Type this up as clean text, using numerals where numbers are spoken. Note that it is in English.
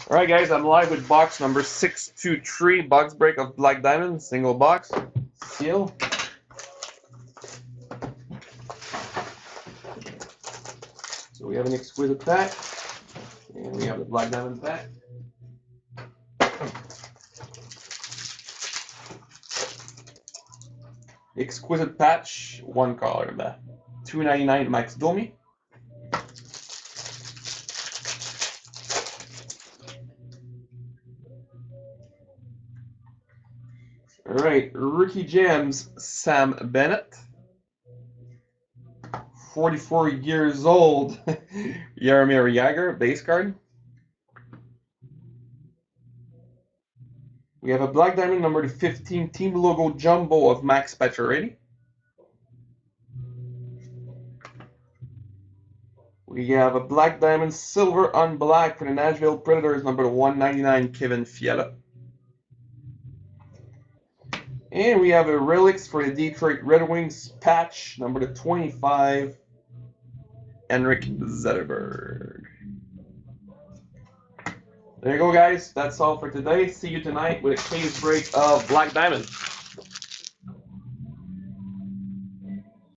All right, guys, I'm live with box number 623, box break of Black Diamond, single box, seal. So we have an exquisite pack, and we have the Black Diamond pack. Exquisite patch, one color, the 299 Max Domi. All right, Rookie Gems, Sam Bennett. 44 years old, Jaromir Jagr, base card. We have a Black Diamond number 15 team logo jumbo of Max Pacioretty. We have a Black Diamond silver on black for the Nashville Predators number 199 Kevin Fiala. And we have a Relics for the Detroit Red Wings patch number 25 Henrik Zetterberg. There you go, guys. That's all for today. See you tonight with a case break of Black Diamond.